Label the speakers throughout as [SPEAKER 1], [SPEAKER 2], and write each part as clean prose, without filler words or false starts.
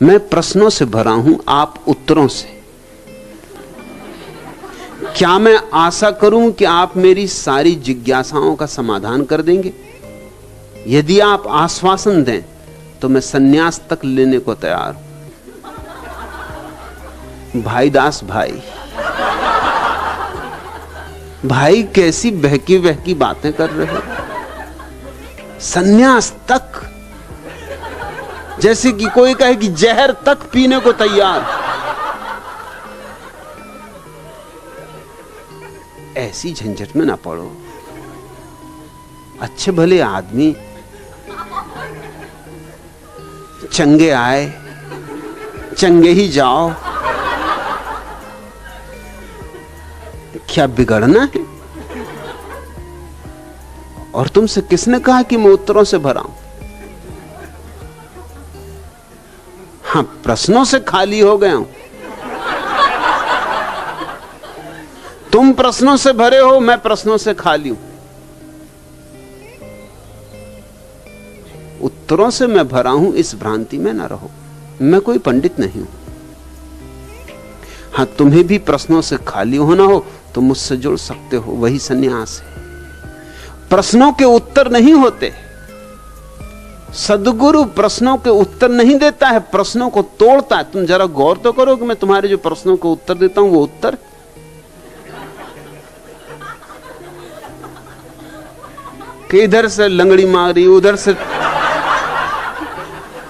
[SPEAKER 1] मैं प्रश्नों से भरा हूं, आप उत्तरों से। क्या मैं आशा करूं कि आप मेरी सारी जिज्ञासाओं का समाधान कर देंगे? यदि आप आश्वासन दें तो मैं सन्यास तक लेने को तैयार हूं। भाई दास भाई कैसी बहकी बहकी बातें कर रहे हो? सन्यास तक, जैसे कि कोई कहे कि जहर तक पीने को तैयार। ऐसी झंझट में ना पड़ो। अच्छे भले आदमी चंगे आए चंगे ही जाओ, क्या बिगड़ना है? और तुमसे किसने कहा कि मैं उत्तरों से भरा हूं? हां, प्रश्नों से खाली हो गया हूं। तुम प्रश्नों से भरे हो, मैं प्रश्नों से खाली हूं। उत्तरों से मैं भरा हूं, इस भ्रांति में ना रहो। मैं कोई पंडित नहीं हूं। हां, तुम्हें भी प्रश्नों से खाली होना हो तो मुझसे जुड़ सकते हो, वही सन्यास है। प्रश्नों के उत्तर नहीं होते। सद्गुरु प्रश्नों के उत्तर नहीं देता है, प्रश्नों को तोड़ता है। तुम जरा गौर तो करो कि मैं तुम्हारे जो प्रश्नों को उत्तर देता हूं वो उत्तर, कि इधर से लंगड़ी मारी, उधर से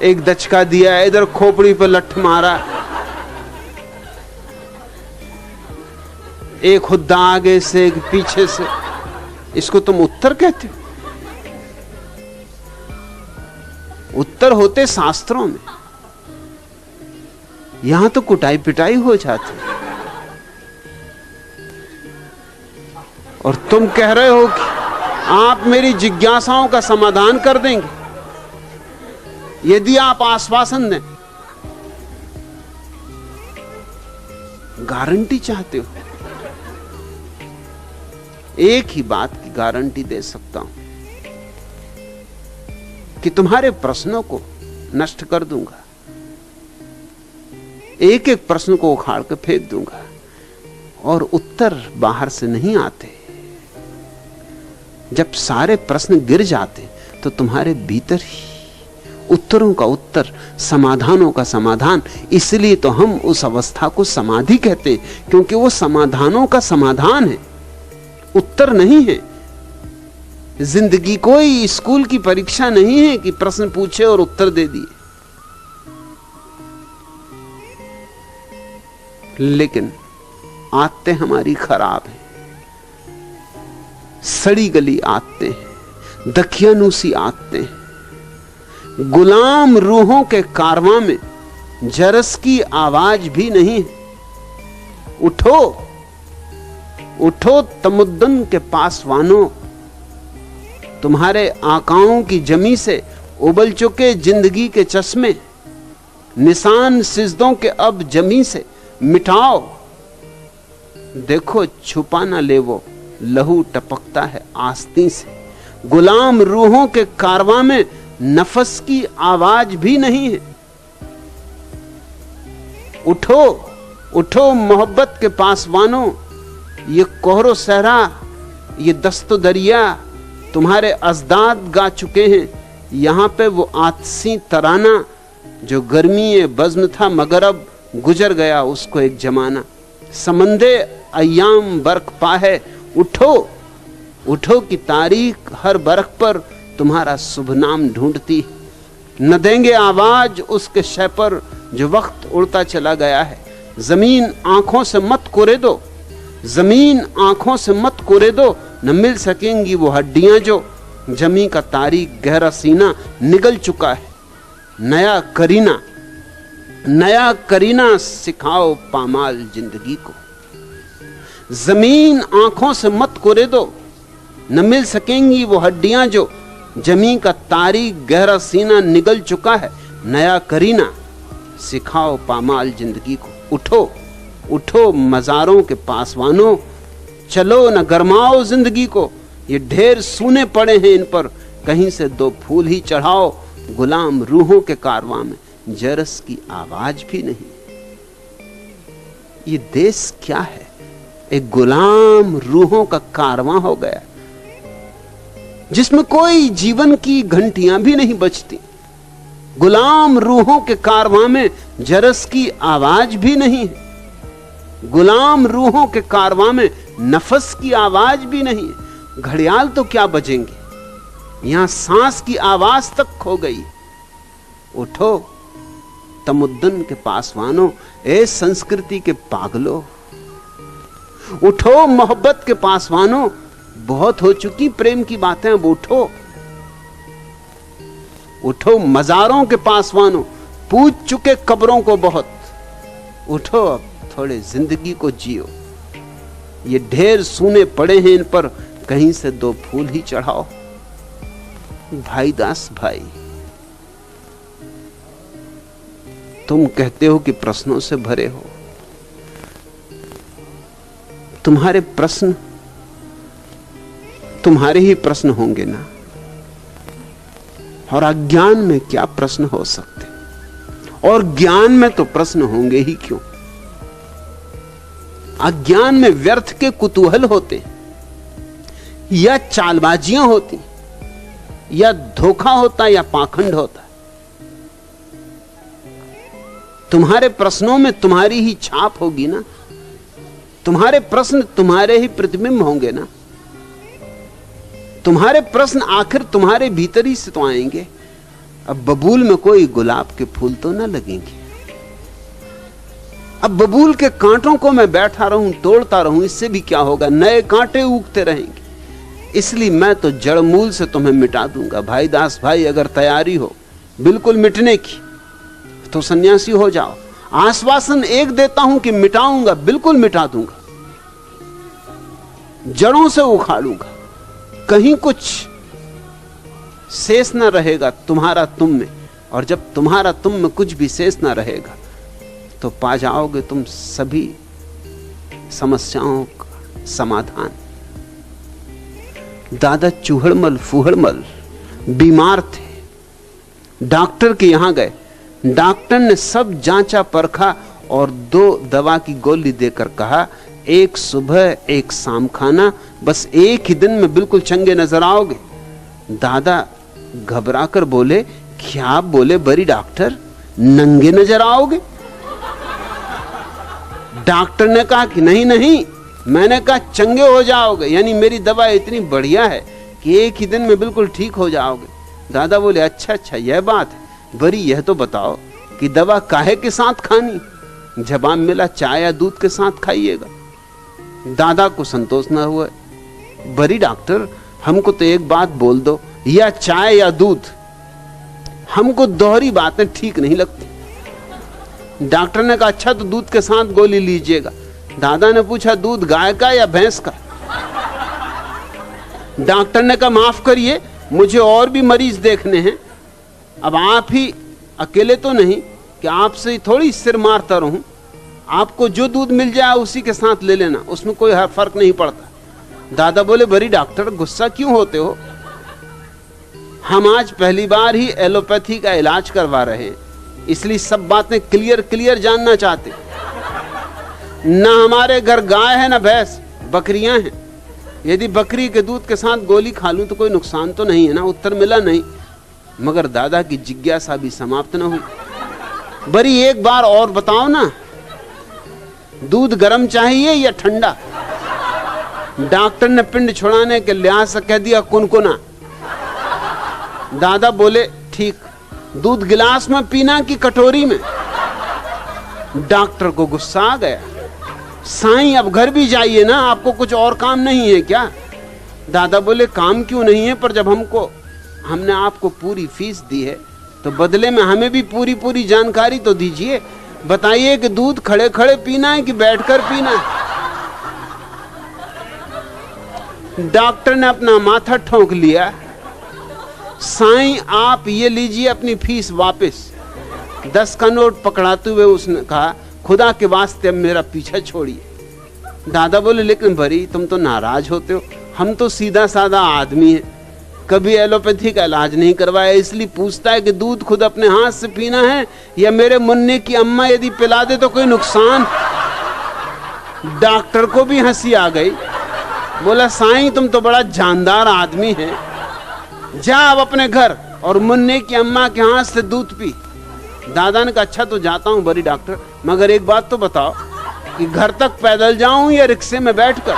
[SPEAKER 1] एक दचका दिया, इधर खोपड़ी पर लठ मारा, एक हुद्दा आगे से एक पीछे से, इसको तुम उत्तर कहते हो? उत्तर होते शास्त्रों में, यहां तो कुटाई पिटाई हो जाती। और तुम कह रहे हो कि आप मेरी जिज्ञासाओं का समाधान कर देंगे यदि आप आश्वासन दें। गारंटी चाहते हो? एक ही बात की गारंटी दे सकता हूं कि तुम्हारे प्रश्नों को नष्ट कर दूंगा, एक एक प्रश्न को उखाड़ कर फेंक दूंगा, और उत्तर बाहर से नहीं आते। जब सारे प्रश्न गिर जाते तो तुम्हारे भीतर ही उत्तरों का उत्तर, समाधानों का समाधान। इसलिए तो हम उस अवस्था को समाधि कहते हैं, क्योंकि वो समाधानों का समाधान है, उत्तर नहीं है। जिंदगी कोई स्कूल की परीक्षा नहीं है कि प्रश्न पूछे और उत्तर दे दिए। लेकिन आदतें हमारी खराब हैं, सड़ी गली आदतें, दकियानूसी आदतें। गुलाम रूहों के कारवां में जरस की आवाज भी नहीं है। उठो उठो तमुद्दन के पासवानों, तुम्हारे आकाओं की जमी से उबल चुके जिंदगी के चश्मे, निशान सिजदों के अब जमी से मिटाओ। देखो छुपा ना ले वो लहू टपकता है आस्तीं से। गुलाम रूहों के कारवां में नफस की आवाज भी नहीं है। उठो उठो मोहब्बत के पासवानों, ये कोहरो सहरा, ये दस्तो दरिया तुम्हारे अजदाद गा चुके हैं। यहां पे वो आतसी तराना जो गर्मी बज़्म था मगर अब गुजर गया उसको एक जमाना। समंदे अय्याम बरक पा है, उठो उठो की तारीख हर बरख पर तुम्हारा शुभ नाम ढूंढती। न देंगे आवाज उसके शय पर जो वक्त उड़ता चला गया है। जमीन आंखों से मत कोरे दो, जमीन आंखों से मत कोरे दो, न मिल सकेंगी वो हड्डियां जो जमी का तारीख गहरा सीना निगल चुका है। नया करीना सिखाओ पामाल जिंदगी को। जमीन आंखों से मत कोरे दो, न मिल सकेंगी वो हड्डियां जो जमी का तारीख गहरा सीना निगल चुका है। नया करीना सिखाओ पामाल जिंदगी को। उठो उठो मजारों के पासवानों, चलो न गरमाओ जिंदगी को। ये ढेर सूने पड़े हैं इन पर, कहीं से दो फूल ही चढ़ाओ। गुलाम रूहों के कारवां में जरस की आवाज भी नहीं। ये देश क्या है? एक गुलाम रूहों का कारवां हो गया, जिसमें कोई जीवन की घंटियां भी नहीं बजती। गुलाम रूहों के कारवां में जरस की आवाज भी नहीं है। गुलाम रूहों के कारवां में नफस की आवाज भी नहीं है। घड़ियाल तो क्या बजेंगे, यहां सांस की आवाज तक खो गई। उठो तमुद्दन के पासवानों, ए संस्कृति के पागलों, उठो मोहब्बत के पासवानों, बहुत हो चुकी प्रेम की बातें, अब उठो। उठो मजारों के पासवानों, पूछ चुके कब्रों को बहुत, उठो अब थोड़े जिंदगी को जियो। ये ढेर सूने पड़े हैं, इन पर कहीं से दो फूल ही चढ़ाओ। भाई दास भाई, तुम कहते हो कि प्रश्नों से भरे हो। तुम्हारे प्रश्न तुम्हारे ही प्रश्न होंगे ना, और अज्ञान में क्या प्रश्न हो सकते, और ज्ञान में तो प्रश्न होंगे ही क्यों। अज्ञान में व्यर्थ के कुतूहल होते, या चालबाजियां होती, या धोखा होता, या पाखंड होता। तुम्हारे प्रश्नों में तुम्हारी ही छाप होगी ना, तुम्हारे प्रश्न तुम्हारे ही प्रतिबिंब होंगे ना। तुम्हारे प्रश्न आखिर तुम्हारे भीतर ही से तो आएंगे। अब बबूल में कोई गुलाब के फूल तो ना लगेंगे। अब बबूल के कांटों को मैं बैठा रहूं, तोड़ता रहूं, इससे भी क्या होगा, नए कांटे उगते रहेंगे। इसलिए मैं तो जड़ मूल से तुम्हें मिटा दूंगा। भाई दास भाई, अगर तैयारी हो बिल्कुल मिटने की तो सन्यासी हो जाओ। आश्वासन एक देता हूं कि मिटाऊंगा, बिल्कुल मिटा दूंगा, जड़ों से उखाड़ूंगा। कहीं कुछ शेष ना रहेगा तुम्हारा तुम में, और जब तुम्हारा तुम में कुछ भी शेष ना रहेगा तो पा जाओगे तुम सभी समस्याओं का समाधान। दादा चूहड़मल फूहड़मल बीमार थे, डॉक्टर के यहां गए। डॉक्टर ने सब जांचा परखा और 2 दवा की गोली देकर कहा, एक सुबह एक शाम खाना, बस एक ही दिन में बिल्कुल चंगे नजर आओगे। दादा घबराकर बोले, क्या आप बोले बड़ी डॉक्टर, नंगे नजर आओगे? डॉक्टर ने कहा कि नहीं नहीं, मैंने कहा चंगे हो जाओगे, यानी मेरी दवा इतनी बढ़िया है कि एक ही दिन में बिल्कुल ठीक हो जाओगे। दादा बोले, अच्छा अच्छा यह बात है, बड़ी यह तो बताओ कि दवा काहे के साथ खानी? जवाब मिला, चाय या दूध के साथ खाइएगा। दादा को संतोष न हुआ। बड़ी डॉक्टर, हमको तो एक बात बोल दो, या चाय या दूध, हमको दोहरी बातें ठीक नहीं लगती। डॉक्टर ने कहा, अच्छा तो दूध के साथ गोली लीजिएगा। दादा ने पूछा, दूध गाय का या भैंस का? डॉक्टर ने कहा, माफ करिए, मुझे और भी मरीज देखने हैं, अब आप ही अकेले तो नहीं कि आपसे ही थोड़ी सिर मारता रहूं। आपको जो दूध मिल जाए उसी के साथ ले लेना, उसमें कोई फर्क नहीं पड़ता। दादा बोले, बड़ी डॉक्टर गुस्सा क्यों होते हो? हम आज पहली बार ही एलोपैथी का इलाज करवा रहे हैं, इसलिए सब बातें क्लियर जानना चाहते। ना हमारे घर गाय है ना भैंस, बकरियां हैं। यदि बकरी के दूध के साथ गोली खा लूं तो कोई नुकसान तो नहीं है ना? उत्तर मिला नहीं, मगर दादा की जिज्ञासा भी समाप्त न हुई। बड़ी एक बार और बताओ ना, दूध गर्म चाहिए या ठंडा? डॉक्टर ने पिंड छुड़ाने के लिहाज से कह दिया कुनकुना। दादा बोले, ठीक, दूध गिलास में पीना कि कटोरी में? डॉक्टर को गुस्सा आ गया। साईं अब घर भी जाइए ना, आपको कुछ और काम नहीं है क्या? दादा बोले, काम क्यों नहीं है, पर जब हमने आपको पूरी फीस दी है तो बदले में हमें भी पूरी जानकारी तो दीजिए। बताइए कि दूध खड़े खड़े पीना है कि बैठकर पीना है? डॉक्टर ने अपना माथा ठोंक लिया। साईं आप ये लीजिए अपनी फीस वापस। 10 का नोट पकड़ाते हुए उसने कहा, खुदा के वास्ते अब मेरा पीछा छोड़िए। दादा बोले, लेकिन भरी तुम तो नाराज होते हो, हम तो सीधा साधा आदमी हैं, कभी एलोपैथी का इलाज नहीं करवाया, इसलिए पूछता है कि दूध खुद अपने हाथ से पीना है या मेरे मुन्ने की अम्मा यदि पिला दे तो कोई नुकसान। डॉक्टर को भी हंसी आ गई, बोला साईं तुम तो बड़ा जानदार आदमी है, जा अब अपने घर और मुन्ने की अम्मा के हाथ से दूध पी। दादा ने कहा अच्छा तो जाता हूं बड़ी डॉक्टर, मगर एक बात तो बताओ कि घर तक पैदल जाऊं या रिक्शे में बैठकर।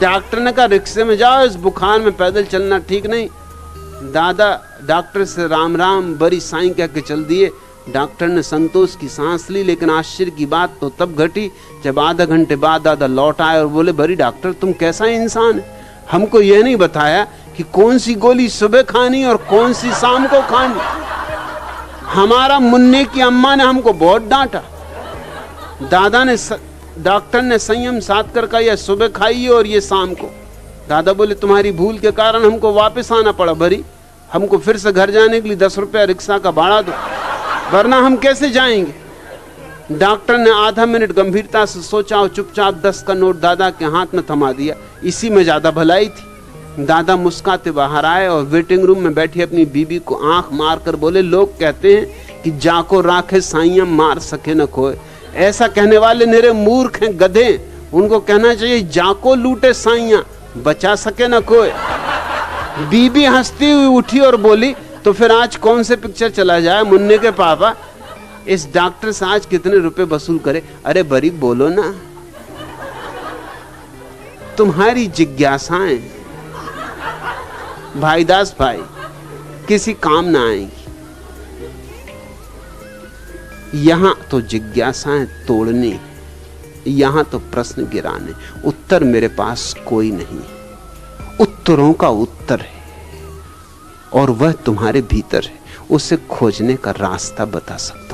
[SPEAKER 1] डॉक्टर ने कहा रिक्शे में जाओ, इस बुखार में पैदल चलना ठीक नहीं। दादा डॉक्टर से राम राम बड़ी साईं कह के चल दिए। डॉक्टर ने संतोष की सांस ली, लेकिन आश्चर्य की बात तो तब घटी जब आधा घंटे बाद दादा लौट आए और बोले बड़ी डॉक्टर तुम कैसा इंसान है, हमको यह नहीं बताया कि कौन सी गोली सुबह खानी और कौन सी शाम को खानी। हमारा मुन्ने की अम्मा ने हमको बहुत डांटा। डॉक्टर ने संयम साध कर कहा यह सुबह खाइए और ये शाम को। दादा बोले तुम्हारी भूल के कारण हमको वापस आना पड़ा, भरी हमको फिर से घर जाने के लिए 10 रुपया रिक्शा का भाड़ा दो, वरना हम कैसे जाएंगे। डॉक्टर ने आधा मिनट गंभीरता से सोचा और चुपचाप 10 का नोट दादा के हाथ में थमा दिया। इसी में ज्यादा भलाई थी। दादा मुस्कुराते बाहर आए और वेटिंग रूम में बैठी अपनी बीबी को आंख मार कर बोले लोग कहते हैं कि जाको राखे साइयां मार सके न कोई। ऐसा कहने वाले निरे मूर्ख हैं, गधे। उनको कहना चाहिए जाको लूटे साइयां बचा सके न कोई। बीबी हंसती हुई उठी और बोली तो फिर आज कौन से पिक्चर चला जाए मुन्ने के पापा, इस डॉक्टर से आज कितने रुपए वसूल करे। अरे बरी बोलो ना, तुम्हारी जिज्ञासाएं भाईदास भाई किसी काम ना आएंगी। यहां तो जिज्ञासाएं तोड़नी, यहां तो प्रश्न गिराने। उत्तर मेरे पास कोई नहीं, उत्तरों का उत्तर है और वह तुम्हारे भीतर है, उसे खोजने का रास्ता बता सकता।